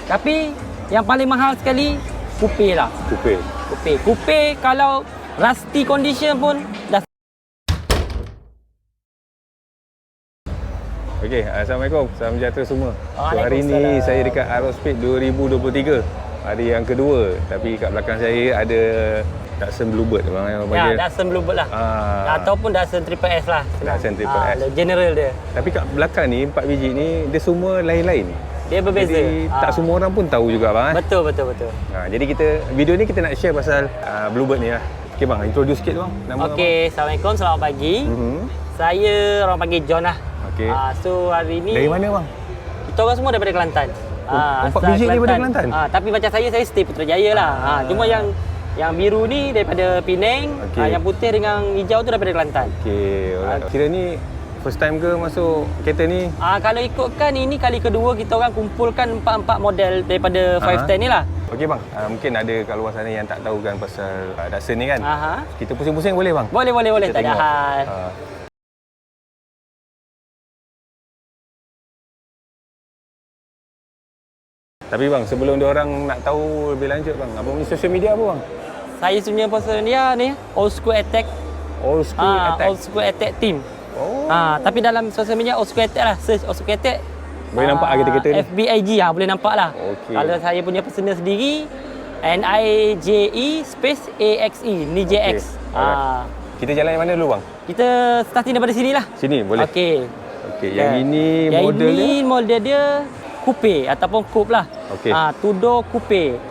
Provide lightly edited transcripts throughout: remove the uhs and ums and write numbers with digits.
Tapi yang paling mahal sekali coupe lah. Coupe kalau rusty condition pun dah. Okey, Assalamualaikum. Salam sejahtera semua. So hari ni saya dekat Aerospeed 2023. Hari yang kedua. Tapi kat belakang saya ada Datsun Bluebird bang yang panggil. Ya, Datsun Bluebird lah. Ataupun Datsun Triple S lah. Datsun Triple S. General dia. Tapi kat belakang ni 4 biji ni dia semua lain-lain. Dia berbeza. Jadi tak semua orang pun tahu juga bang. Betul. Jadi video ni kita nak share pasal Bluebird ni lah. Okey bang, introduce sikit bang. Okey, Assalamualaikum, selamat pagi. Saya orang panggil John lah. Okey. So hari ni Dari mana bang? kita orang semua daripada Kelantan. 4 biji ni daripada Kelantan? Tapi macam saya stay Putrajaya lah. Cuma yang biru ni daripada Penang, yang putih dengan hijau tu daripada Kelantan. Okey, alright. Kira ni first time ke masuk kereta ni? Kalau ikutkan ini kali kedua kita orang kumpulkan 4 model daripada 510 ni lah. Okey bang, mungkin ada kat luar sana yang tak tahu kan pasal Datsun ni kan. Kita pusing-pusing boleh bang? Boleh, tak ada hal. Tapi bang, sebelum dia orang nak tahu lebih lanjut bang, abang punya social media apa bang? Saya punya personal dia ni Old School Attack. Old School Attack Team. Tapi dalam social media Old School Attack lah. Search Old School Attack. Boleh nampak kereta-kereta ni? FBIG boleh nampak lah. Kalau saya punya personal sendiri NIJE space AXE ni JX. Kita jalan yang mana dulu bang? Kita starting daripada sini lah. Sini boleh? Okey. Yang ini model dia coupe ataupun coupe lah. Two-door coupe.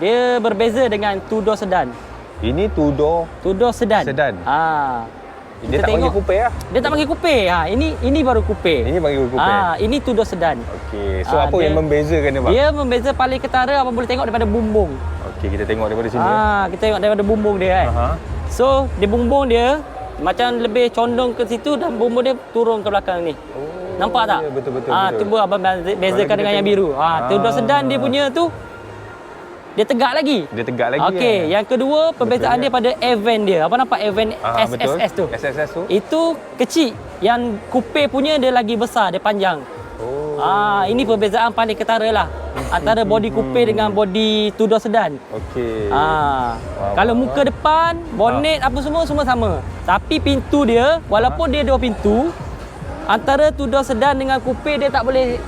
Dia berbeza dengan two-door sedan. Ini two-door sedan. Dia tak panggil coupe lah? Dia tak panggil coupe. Ini baru coupe. Ini panggil coupe. Ini two-door sedan. Okey. So apa yang membezakan dia bang? Dia membeza paling ketara abang boleh tengok daripada bumbung. Okey, kita tengok daripada sini. Kita tengok daripada bumbung dia kan. So, di bumbung dia macam lebih condong ke situ dan bumbung dia turun ke belakang ni. Nampak tak? Betul. Tu abang bezakan dengan yang biru. Two-door sedan dia punya tu dia tegak lagi. Okey, yang kedua perbezaan dia pada Avant dia. Apa nampak Avant SSS tu? SSS tu? Itu kecil. Yang coupe punya dia lagi besar, dia panjang. Ini perbezaan paling ketara lah antara body coupe dengan body two-door sedan. Okey. Kalau muka depan, bonnet apa semua sama. Tapi pintu dia walaupun dia 2 pintu, antara two-door sedan dengan coupe dia tak boleh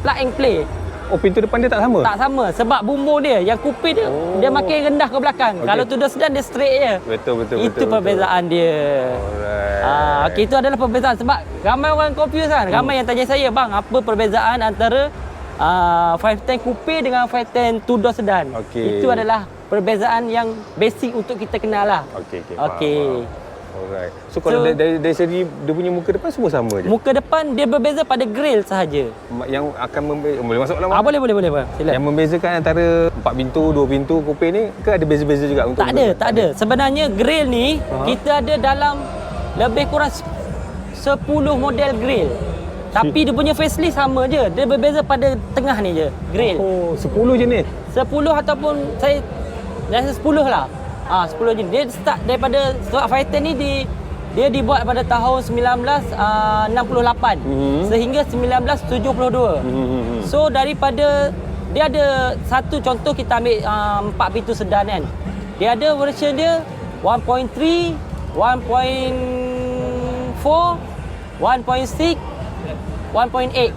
plug and play. Oh, pintu depan dia tak sama? Tak sama sebab bumbung dia. Yang coupe dia dia makin rendah ke belakang. Kalau two-door sedan dia straight je. Betul. Itu perbezaan dia. Alright. Okey, itu adalah perbezaan sebab ramai orang confuse kan. Ramai yang tanya saya, "Bang, apa perbezaan antara 510 coupe dengan 510 two-door sedan?" Itu adalah perbezaan yang basic untuk kita kenal lah. Okey. Alright. So kalau dari segi dia punya muka depan semua sama je? Muka depan dia berbeza pada grill sahaja. Yang akan boleh masuk dalam? Boleh bang. Sila. Yang membezakan antara 4 pintu, 2 pintu coupe ni ke ada beza-beza juga untuk? Tak ada. Sebenarnya grill ni kita ada dalam lebih kurang 10 model grill. Tapi dia punya facelift sama je. Dia berbeza pada tengah ni je grill. 10 jenis? 10 ataupun saya rasa 10 lah. 10 jenis. Dia start daripada sebab 510 ni dia dibuat pada tahun 1968 sehingga 1972. So daripada dia ada satu contoh kita ambil 4 pintu sedan kan. Dia ada version dia 1.3, 1.4, 1.6, 1.8.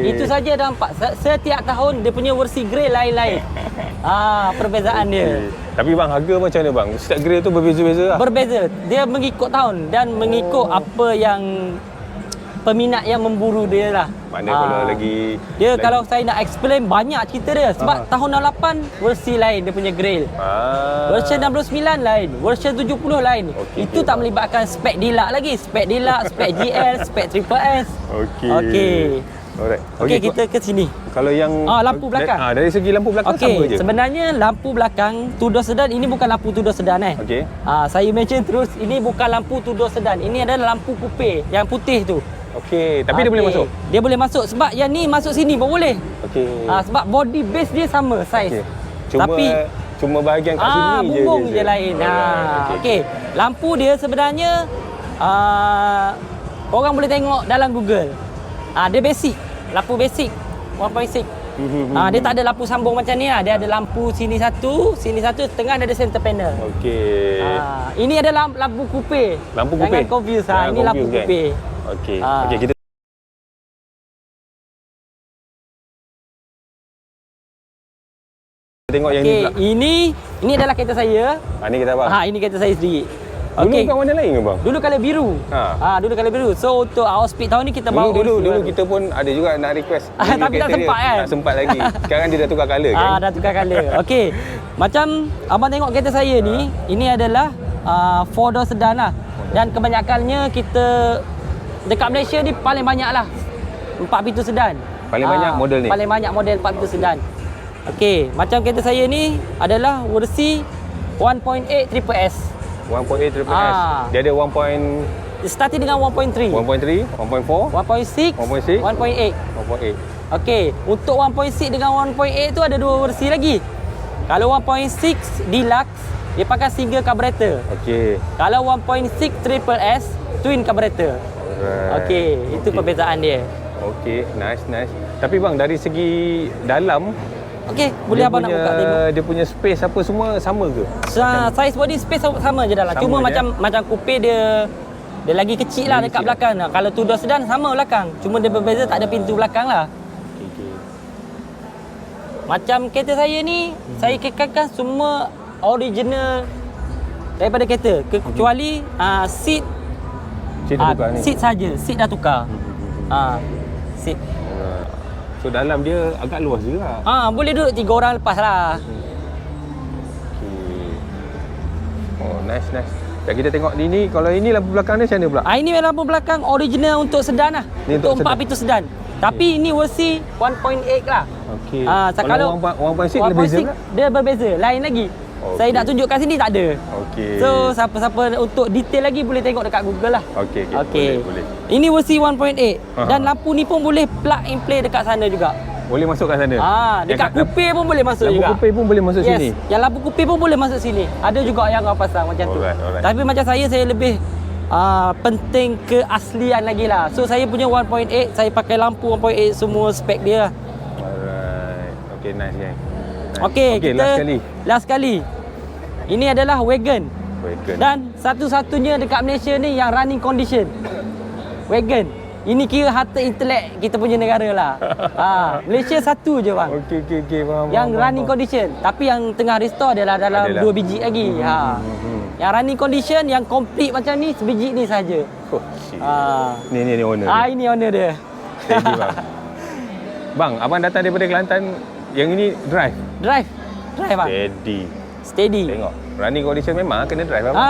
Itu saja dah 4. Setiap tahun dia punya versi grey lain-lain. Perbezaan dia. Tapi bang, harga macam mana bang? Setiap grey tu berbeza-beza lah? Berbeza. Dia mengikut tahun dan mengikut apa yang peminat yang memburu dia lah. Maknanya kalau lagi kalau saya nak explain banyak cerita dia. Sebab tahun 68 versi lain dia punya grill. Version 69 lain, version 70 lain. Itu tak melibatkan spek deluxe lagi. Spek deluxe, spek GL, spek Triple S. Okey. Alright. Okey, kita ke sini. Kalau yang lampu belakang. Dari segi lampu belakang sama je. Sebenarnya lampu belakang two-door sedan ini bukan lampu two-door sedan saya mention terus ini bukan lampu two-door sedan. Ini adalah lampu coupe yang putih tu. Tapi dia boleh masuk? Dia boleh masuk sebab yang ni masuk sini pun boleh. Sebab body base dia sama saiz. Cuma bahagian kat sini je. Bumbung je lain. Okey. Lampu dia sebenarnya korang boleh tengok dalam Google. Dia basic. Lampu basic. 1.6. Dia tak ada lampu sambung macam ni lah. Dia ada lampu sini satu, tengah ada center panel. Okey. Ini ada lampu kupe. Lampu kupe. Jangan confuse. Ini lampu kan? kupe. Okey. Okey, kita tengok yang ni pula. Ini adalah kereta saya. Ni kita abang. Ini kereta saya sendiri. Dulu bukan warna lain ke bang? Dulu colour biru. Dulu colour biru. So untuk Outspeed tahun ni kita bawa dulu kita pun ada juga nak request. Tapi tak sempat kan? Tak sempat lagi. Sekarang dia dah tukar colour kan? Dah tukar colour. Okey. Macam abang tengok kereta saya ni, ini adalah 4-door sedan lah. Dan kebanyakannya kita dekat Malaysia ni paling banyak lah 4 pintu sedan. Paling banyak model ni? Paling banyak model 4 pintu sedan. Okey, macam kereta saya ni adalah versi 1.8 Triple S. 1.8 Triple S. Dia ada 1. Starting dengan 1.3. 1.3, 1.4, 1.6, 1.6, 1.8. 1.8. Okey, untuk 1.6 dengan 1.8 tu ada dua versi lagi. Kalau 1.6 Deluxe, dia pakai single carburetor. Okey. Kalau 1.6 Triple S, twin carburetor. Alright. Okey, itu perbezaan dia. Okey, nice. Tapi bang, dari segi dalam, okey, boleh abang nak buka tengok. Dia punya space apa semua sama ke? Size body space sama je dah lah. Sama Cuma je, macam coupe dia lagi kecil lah dekat belakang. Kalau 2-door sedan sama belakang. Cuma dia berbeza tak ada pintu belakang lah. Okey. Macam kereta saya ni, saya kekalkan semua original daripada kereta. Kecuali seat seat saja. Seat dah tukar. Seat. So dalam dia agak luas juga. Boleh duduk 3 orang lepas lah. Okay. Oh, nice. Dan kita tengok ini, kalau ini lampu belakang dia macam mana pula? Ini lampu belakang original untuk sedan lah. Untuk 4 pintu sedan. Tapi ini versi 1.8 lah. Okey. Kalau 1.6 lebih beza pula? dia berbeza, lain lagi. Okay. Saya nak tunjukkan sini tak ada. Okey. So siapa-siapa untuk detail lagi boleh tengok dekat Google lah. Okey. Boleh. Ini versi 1.8 dan lampu ni pun boleh plug and play dekat sana juga. Boleh masuk kat sana? Dekat coupe pun boleh masuk juga. Lampu coupe pun boleh masuk sini? Yang lampu coupe pun boleh masuk sini. Ada juga yang orang pasang macam tu. Alright. Tapi macam saya lebih penting keaslian lagi lah. So saya punya 1.8, saya pakai lampu 1.8 semua spek dia. Alright. Okey, nice gang. Okey, kita last sekali. Ini adalah wagon. Dan satu-satunya dekat Malaysia ni yang running condition. Wagon. Ini kira harta intelek kita punya negara lah. Malaysia satu je bang. Okey, faham. Yang running condition. Tapi yang tengah restore adalah dalam 2 biji lagi. Yang running condition yang complete macam ni sebiji ni saja. Ni owner. Ini owner dia. Steady bang. Bang, abang datang daripada Kelantan, yang ini drive bang. Steady. Tengok. Running condition memang kena drive abang.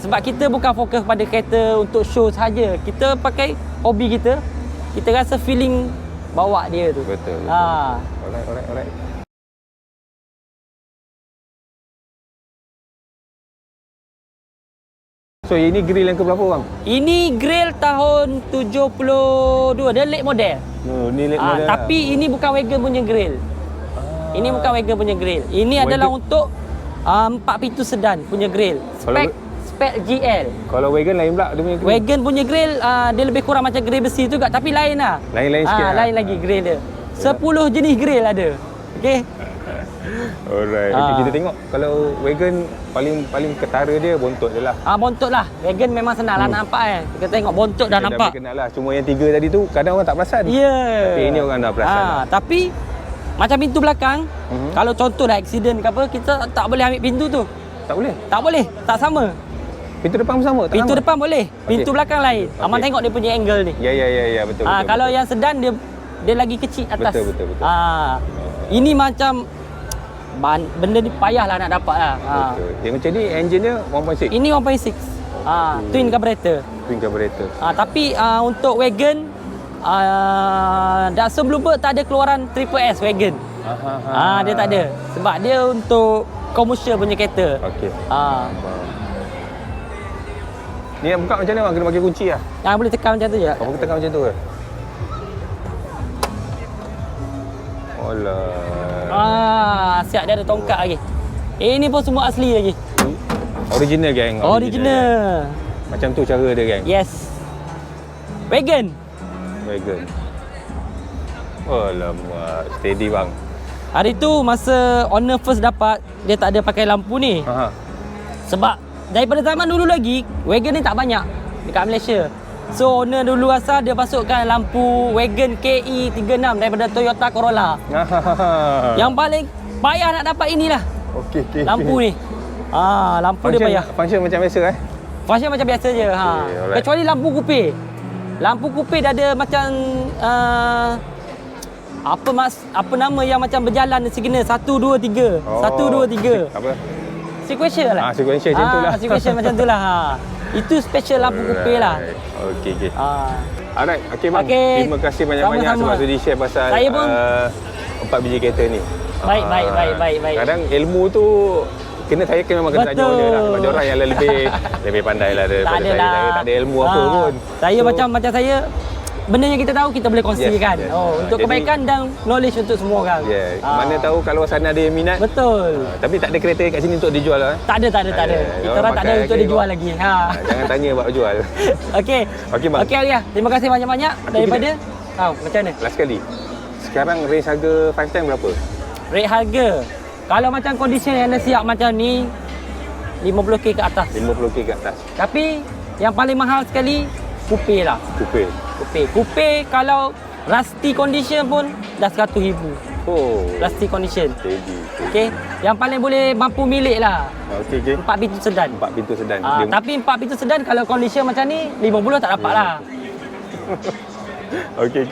Sebab kita bukan fokus pada kereta untuk show saja. Kita pakai hobi kita. Kita rasa feeling bawa dia tu. Betul. Alright. So ini grill yang ke berapa bang? Ini grill tahun 72. Dia late model. Ni late model. Tapi ini bukan wagon punya grill. Ini bukan wagon punya grill. Ini adalah untuk 4 pintu sedan punya grill. Spek GL. Kalau wagon lain pula dia punya grill. Wagon punya grill dia lebih kurang macam grill besi tu juga, tapi lain lah. Lain sikit. Lain lagi grill dia. 10 jenis grill ada. Okey. Alright. Okay, kita tengok kalau wagon paling ketara dia bontot je lah. Bontot lah. Wagon memang senang lah nampak Kita tengok bontot dah nampak. Dah kenal lah. Cuma yang 3 tadi tu kadang orang tak perasan. Tapi ini orang dah perasan. Tapi macam pintu belakang, kalau contohlah accident ke apa, kita tak boleh ambil pintu tu. Tak boleh? Tak boleh. Tak sama. Pintu depan pun sama? Pintu depan boleh. Pintu belakang lain. Abang tengok dia punya angle ni. Ya, betul. Kalau yang sedan dia lagi kecil atas. Betul. Ini macam benda ni payahlah nak dapat lah. Betul. Yang macam ni engine dia 1.6? Ini 1.6. Twin carburetor. Tapi untuk wagon Datsun Bluebird tak ada keluaran Triple S wagon. Dia tak ada. Sebab dia untuk commercial punya kereta. Okey. Ni nak buka macam mana bang? Kena pakai kunci lah? Boleh tekan macam tu je. Boleh tekan macam tu ke? Siap dia ada tongkat lagi. Ini pun semua asli lagi. Original gang. Original. Macam tu cara dia gang. Yes. Wagon. Alamak, steady bang. Hari tu masa owner first dapat, dia tak ada pakai lampu ni. Sebab daripada zaman dulu lagi, wagon ni tak banyak dekat Malaysia. So owner dulu asal dia masukkan lampu wagon KE36 daripada Toyota Corolla. Yang paling payah nak dapat inilah. Okey. Lampu ni. Lampu Function, dia payah. Function macam biasa Function macam biasa je. alright. Kecuali lampu kupir. Lampu kupir dia ada macam apa nama yang macam berjalan signal 1 2 3. 1 2 3. Apa? Sequential lah. Sequential macam tu lah. Sequential macam tu lah. Itu special lampu kupir lah. Okey. Alright, okey bang. Okay. Terima kasih banyak-banyak sebab sudi share pasal Saya pun 4 biji kereta ni. Baik. Kadang ilmu tu kena memang kena tanya je lah. Sebab dia orang yang lebih pandai lah daripada saya. Saya tak ada ilmu apa pun. Saya macam saya, benda yang kita tahu kita boleh kongsikan. Yes. Untuk kebaikan dan knowledge untuk semua orang. Mana tahu kalau sana ada yang minat. Betul. Tapi tak ada kereta kat sini untuk dijual lah. Tak ada. Kita orang tak ada untuk dijual lagi. Jangan tanya buat jual. Okey bang. Okey Alia, terima kasih banyak-banyak daripada macam mana? Last kali. Sekarang range harga 510 berapa? Rate harga kalau macam condition yang dah siap macam ni 50k ke atas. 50k ke atas. Tapi yang paling mahal sekali coupe lah. Coupe kalau rusty condition pun dah 100,000. Rusty condition. Okey. Yang paling boleh mampu milik lah. Okey. 4 pintu sedan. Tapi 4 pintu sedan kalau condition macam ni 50 tak dapat lah. Okey.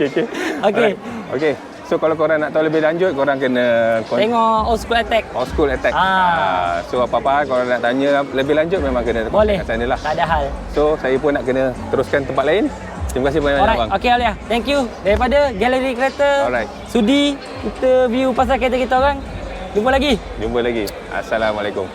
Okey. So kalau korang nak tahu lebih lanjut, korang kena tengok Old School Attack. So apa-apa korang nak tanya lebih lanjut memang kena boleh kat sana lah. Tak ada hal. So saya pun nak kena teruskan tempat lain. Terima kasih banyak-banyak bang. Okey Alia, thank you daripada Galeri Kereta. Sudi kita view pasal kereta kita orang. Jumpa lagi. Assalamualaikum.